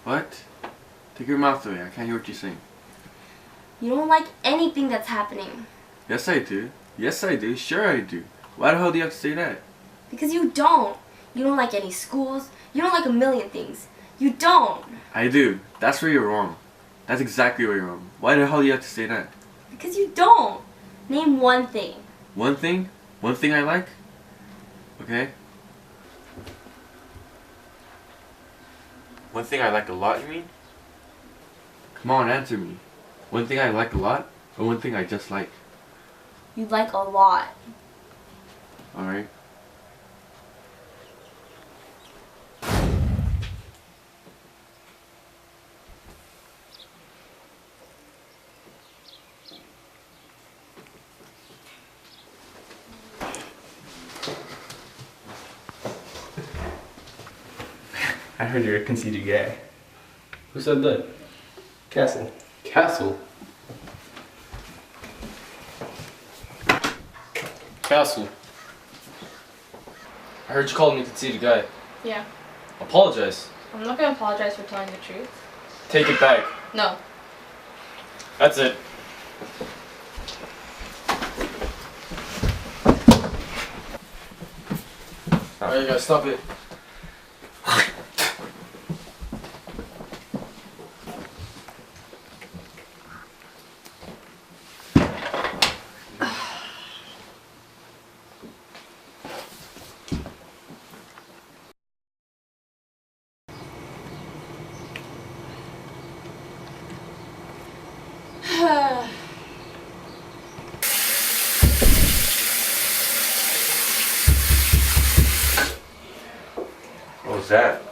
What? Take your mouth away. I can't hear what you're saying. You don't like anything that's happening. Yes, I do. Yes, I do. Sure, I do. Why the hell do you have to say that? Because you don't. You don't like any schools. You don't like a million things. You don't. I do. That's where you're wrong. That's exactly where you're wrong. Why the hell do you have to say that? Because you don't. Name one thing. One thing? One thing I like? Okay. One thing I like a lot, you mean? Come on, answer me. One thing I like a lot, or one thing I just like? You like a lot. Alright. I heard you're a conceited guy. Who said that? Castle. Castle? Castle. I heard you called me a conceited guy. Yeah. Apologize. I'm not gonna apologize for telling the truth. Take it back. No. That's it. Alright, you guys, stop it. What was that?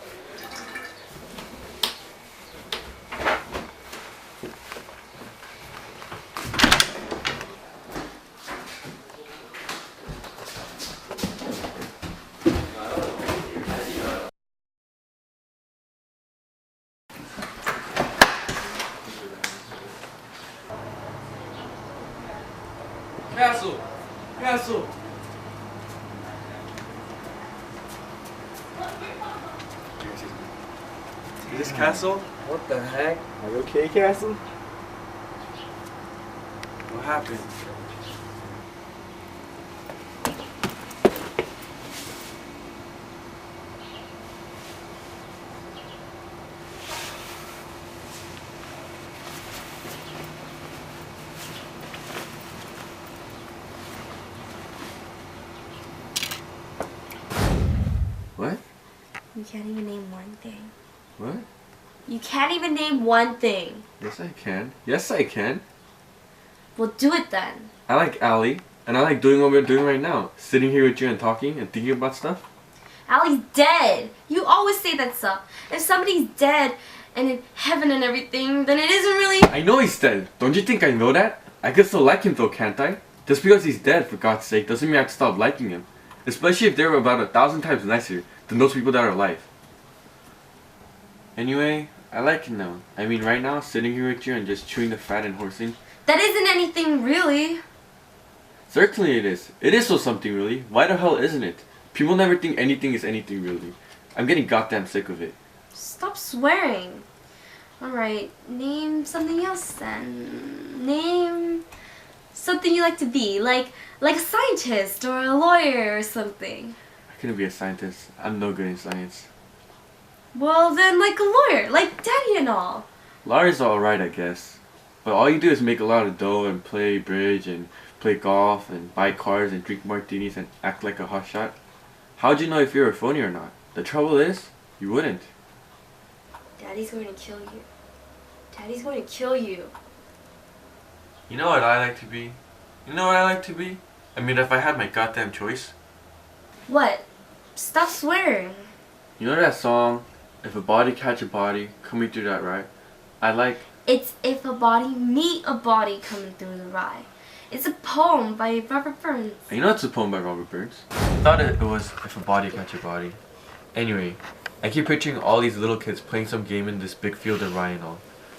Castle! Castle! Is this Castle? What the heck? Are you okay, Castle? What happened? What? You can't even name one thing. What? You can't even name one thing. Yes, I can. Yes, I can. Well, do it then. I like Allie, and I like doing what we're doing right now. Sitting here with you and talking and thinking about stuff. Allie's dead. You always say that stuff. If somebody's dead and in heaven and everything, then it isn't really... I know he's dead. Don't you think I know that? I can still like him though, can't I? Just because he's dead, for God's sake, doesn't mean I have to stop liking him. Especially if they were about 1,000 times nicer than those people that are alive. Anyway, I like him now. I mean, right now, sitting here with you and just chewing the fat and horsing. That isn't anything really. Certainly it is. It is so something really. Why the hell isn't it? People never think anything is anything really. I'm getting goddamn sick of it. Stop swearing. Alright, name something else then. Name something you like to be. Like a scientist or a lawyer or something. I couldn't be a scientist. I'm no good in science. Well then, like a lawyer. Like Daddy and all. Lawyer's alright, I guess. But all you do is make a lot of dough and play bridge and play golf and buy cars and drink martinis and act like a hotshot. How'd you know if you're a phony or not? The trouble is, you wouldn't. Daddy's going to kill you. Daddy's going to kill you. You know what I like to be? You know what I like to be? I mean, if I had my goddamn choice. What? Stop swearing. You know that song, If a Body Catch a Body, Coming Through That Rye? I like... It's If a Body Meet a Body Coming Through the Rye. It's a poem by Robert Burns. You know it's a poem by Robert Burns? I thought it was If a Body Catch a Body. Anyway, I keep picturing all these little kids playing some game in this big field of rye and all.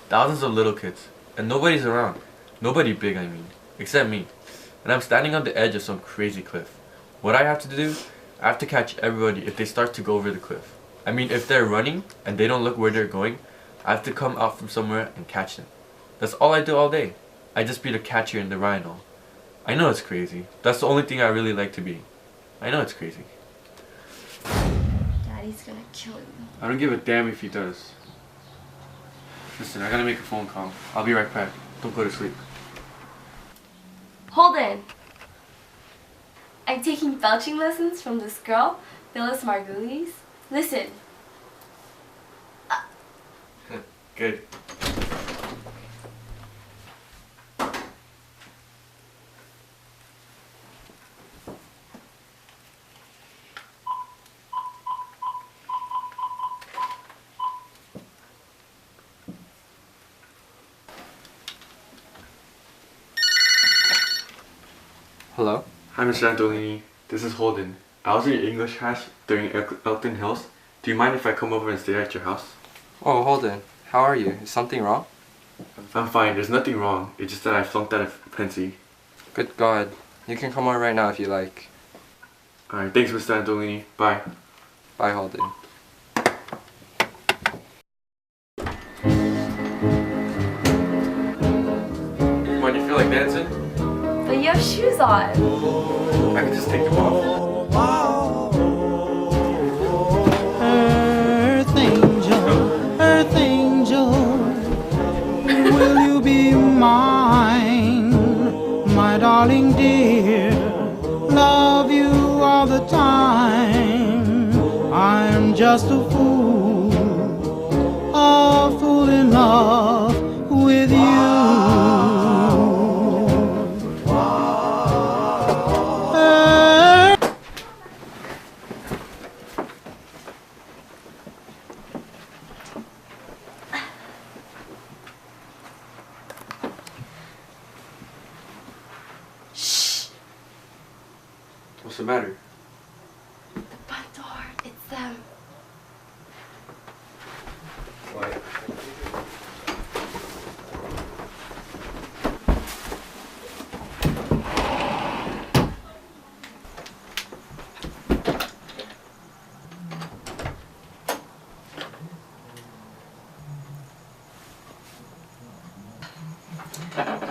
Thousands of little kids. And nobody's around. Nobody big, I mean. Except me. And I'm standing on the edge of some crazy cliff. What I have to do? I have to catch everybody if they start to go over the cliff. I mean, if they're running and they don't look where they're going, I have to come out from somewhere and catch them. That's all I do all day. I just be the catcher in the rye and all. I know it's crazy. That's the only thing I really like to be. I know it's crazy. Daddy's gonna kill you. I don't give a damn if he does. Listen, I gotta make a phone call. I'll be right back. Don't go to sleep. Holden! I'm taking belching lessons from this girl, Phyllis Margulies. Listen. Good. Hello? Hi, Mr. Antolini. This is Holden. I was in your English class during Elton Hills. Do you mind if I come over and stay at your house? Oh, Holden. How are you? Is something wrong? I'm fine. There's nothing wrong. It's just that I flunked out of Pensy. Good God. You can come over right now if you like. Alright, thanks, Mr. Antolini. Bye. Bye, Holden. Come on, you feel like dancing? But you have shoes on. I can just take them off. Earth angel, will you be mine, my darling dear? Love you all the time. I'm just a fool in love with you. Shh! What's the matter? The front door. It's them. Why?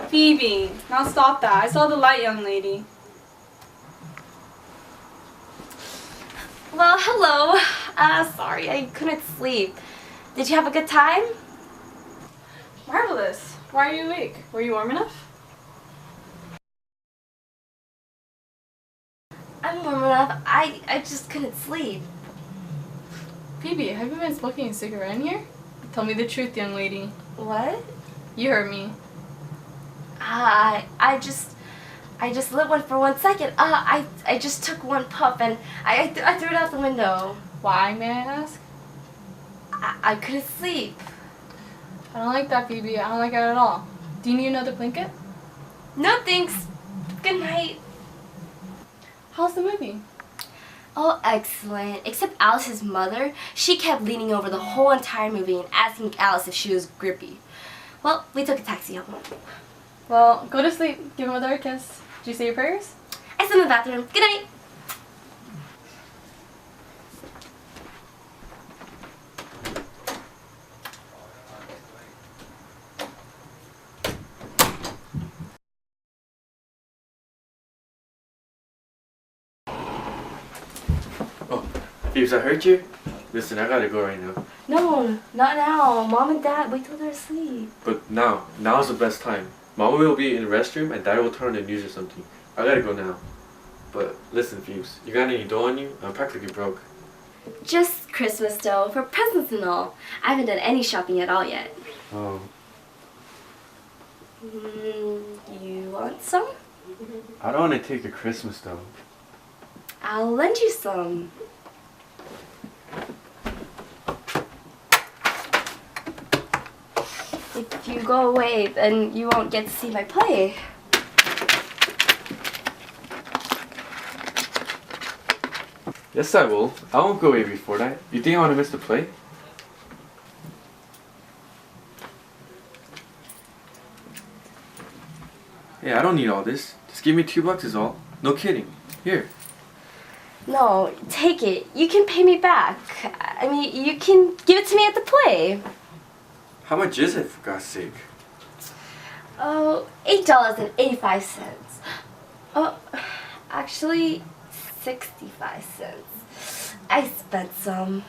Phoebe, now stop that. I saw the light, young lady. Well, hello. Sorry, I couldn't sleep. Did you have a good time? Marvelous. Why are you awake? Were you warm enough? I'm warm enough. I just couldn't sleep. Phoebe, have you been smoking a cigarette in here? Tell me the truth, young lady. What? You heard me. I just lit one for 1 second. I just took one puff and I threw it out the window. Why, may I ask? I couldn't sleep. I don't like that, Phoebe. I don't like it at all. Do you need another blanket? No thanks. Good night. How's the movie? Oh, excellent. Except Alice's mother, she kept leaning over the whole entire movie and asking Alice if she was grippy. Well, we took a taxi home. Well, go to sleep. Give mother a kiss. Did you say your prayers? I sit in the bathroom. Good night. Oh, Phoebes, I hurt you? Listen, I gotta go right now. No, not now. Mom and Dad, wait till they're asleep. But now's the best time. Mama will be in the restroom and Dad will turn on the news or something. I gotta go now. But listen, Phoebes, you got any dough on you? I'm practically broke. Just Christmas dough for presents and all. I haven't done any shopping at all yet. Oh. You want some? I don't want to take a Christmas dough. I'll lend you some. If you go away, then you won't get to see my play. Yes, I will. I won't go away before that. You think I want to miss the play? Yeah, I don't need all this. Just give me $2 is all. No kidding. Here. No, take it. You can pay me back. I mean, you can give it to me at the play. How much is it, for God's sake? Oh, $8.85. Oh, actually, 65 cents. I spent some.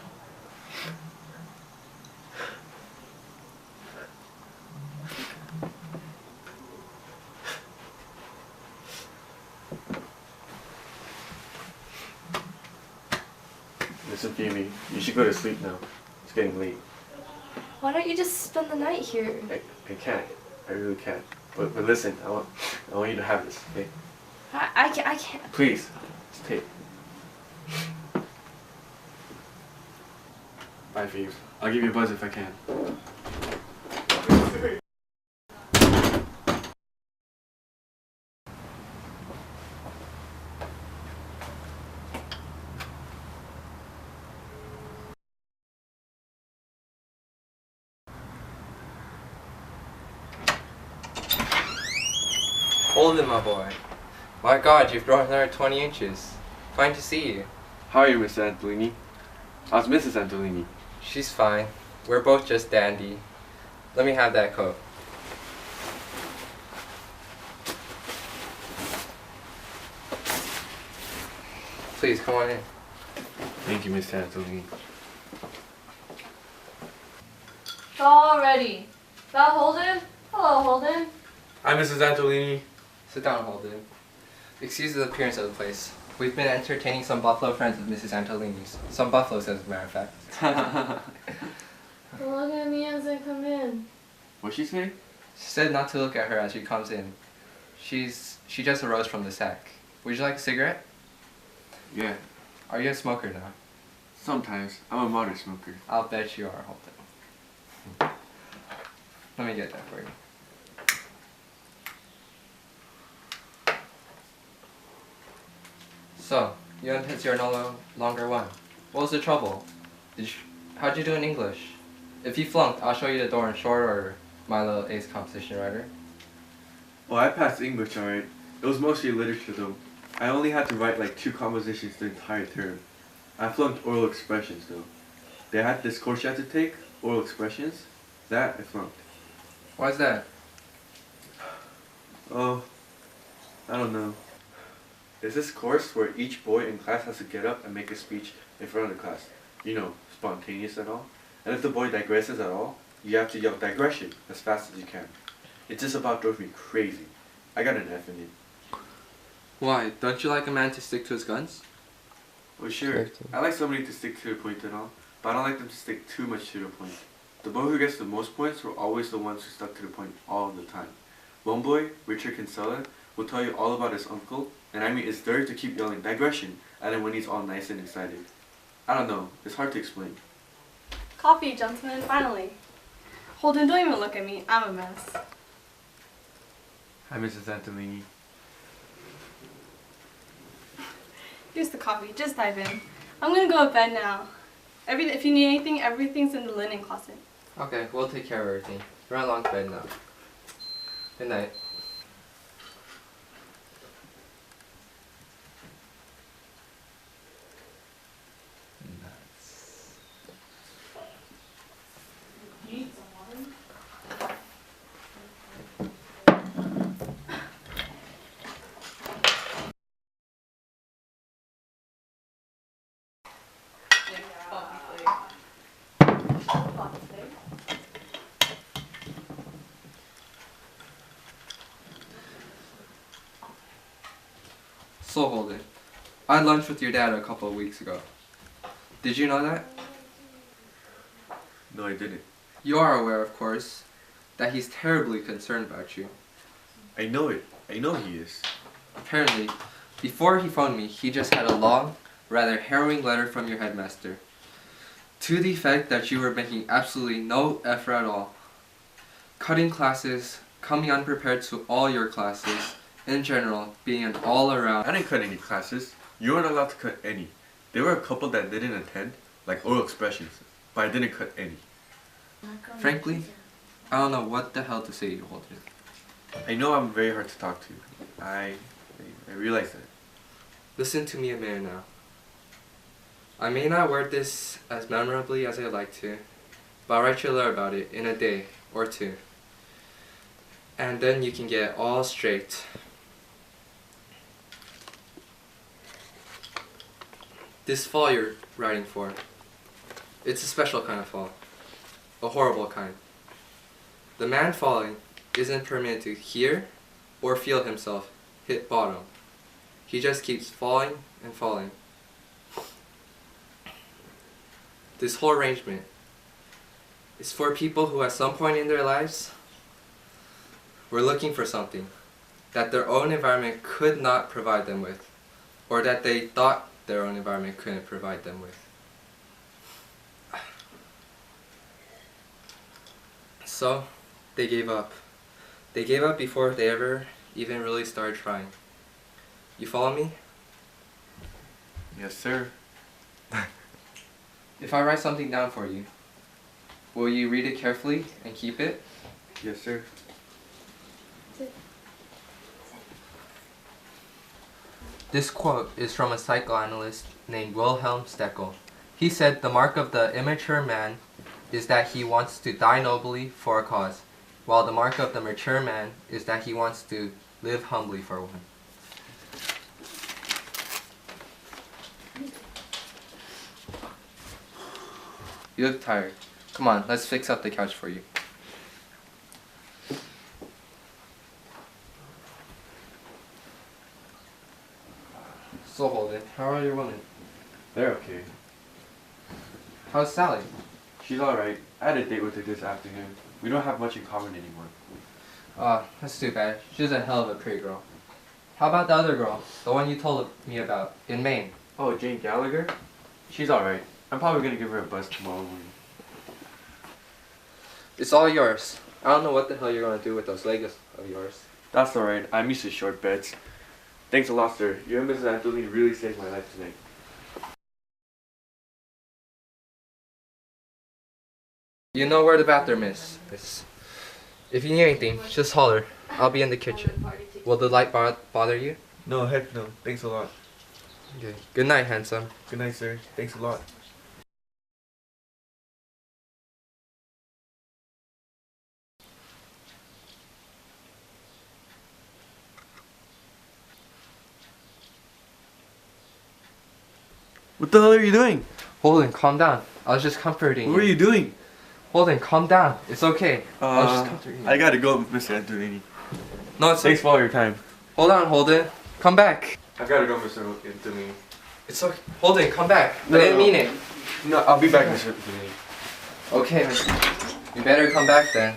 Listen, Phoebe, you should go to sleep now. It's getting late. Why don't you just spend the night here? I can't. I really can't. But listen, I want you to have this, okay? I can't. Please, just take. Bye, Phoebe. I'll give you a buzz if I can. Hold it, my boy. My God, you've grown another 20 inches. Fine to see you. How are you, Mr. Antolini? How's Mrs. Antolini? She's fine. We're both just dandy. Let me have that coat. Please, come on in. Thank you, Mr. Antolini. All ready. That Holden? Hello, Holden. Hi, Mrs. Antolini. Sit down, Holden. Excuse the appearance of the place. We've been entertaining some buffalo friends of Mrs. Antolini's. Some buffaloes, as a matter of fact. Look at me as I come in. What'd she say? She said not to look at her as she comes in. She just arose from the sack. Would you like a cigarette? Yeah, Are you a smoker now? sometimes. I'm a moderate smoker. I'll bet you are, Holden. Let me get that for you. So, you and you're no longer one. What was the trouble? How'd you do in English? If you flunked, I'll show you the door in short order, my little ace competition writer. Well, I passed English alright. It was mostly literature though. I only had to write like 2 compositions the entire term. I flunked oral expressions though. They had this course you had to take, oral expressions. That I flunked. Why's that? Oh, I don't know. There's this course where each boy in class has to get up and make a speech in front of the class. You know, spontaneous and all. And if the boy digresses at all, you have to yell digression as fast as you can. It just about drove me crazy. I got an F in it. Why? Don't you like a man to stick to his guns? Well, sure. I like somebody to stick to the point and all, but I don't like them to stick too much to the point. The boy who gets the most points were always the ones who stuck to the point all the time. One boy, Richard Kinsella, will tell you all about his uncle, and I mean it's there to keep yelling digression, and then when he's all nice and excited. I don't know, it's hard to explain. Coffee, gentlemen, finally. Holden, don't even look at me. I'm a mess. Hi, Mrs. Antolini. Here's the coffee. Just dive in. I'm gonna go to bed now. If you need anything, everything's in the linen closet. Okay, we'll take care of everything. Run along to bed now. Good night. So Holden, I had lunch with your dad a couple of weeks ago. Did you know that? No, I didn't. You are aware, of course, that he's terribly concerned about you. I know it. I know he is. Apparently, before he phoned me, he just had a long, rather harrowing letter from your headmaster, to the effect that you were making absolutely no effort at all, cutting classes, coming unprepared to all your classes, in general, being an all-around... I didn't cut any classes. You weren't allowed to cut any. There were a couple that didn't attend, like oral expressions, but I didn't cut any. Frankly, I don't know what the hell to say to you, Holden. I know I'm very hard to talk to. I realize that. Listen to me a minute now. I may not word this as memorably as I'd like to, but I'll write you a letter about it in a day or two. And then you can get all straight. This fall you're writing for, it's a special kind of fall. A horrible kind. The man falling isn't permitted to hear or feel himself hit bottom. He just keeps falling and falling. This whole arrangement is for people who at some point in their lives were looking for something that their own environment could not provide them with, or that they thought their own environment couldn't provide them with. So, they gave up. They gave up before they ever even really started trying. You follow me? Yes, sir. If I write something down for you, will you read it carefully and keep it? Yes, sir. This quote is from a psychoanalyst named Wilhelm Steckel. He said the mark of the immature man is that he wants to die nobly for a cause, while the mark of the mature man is that he wants to live humbly for one. You look tired. Come on, let's fix up the couch for you. So Holden, how are your women? They're okay. How's Sally? She's alright. I had a date with her this afternoon. We don't have much in common anymore. That's too bad. She's a hell of a pretty girl. How about the other girl? The one you told me about, in Maine? Oh, Jane Gallagher? She's alright. I'm probably gonna give her a buzz tomorrow morning. It's all yours. I don't know what the hell you're gonna do with those Legos of yours. That's alright. I'm used to short beds. Thanks a lot, sir. You and Mrs. Anthony really saved my life tonight. You know where the bathroom is. If you need anything, just holler. I'll be in the kitchen. Will the light bother you? No, heck no. Thanks a lot. Okay. Good night, handsome. Good night, sir. Thanks a lot. What the hell are you doing? Holden, calm down. I was just comforting What are you doing? Holden, calm down. It's okay. I was just comforting you. I gotta go with Mr. Antonini. No, it's Thanks for all your time. Hold on, Holden. Come back. I gotta go, Mr. Antonini. It's okay. Holden, come back. No, I didn't no. mean it. No, I'll be back, Mr. Antonini. Okay, you better come back then.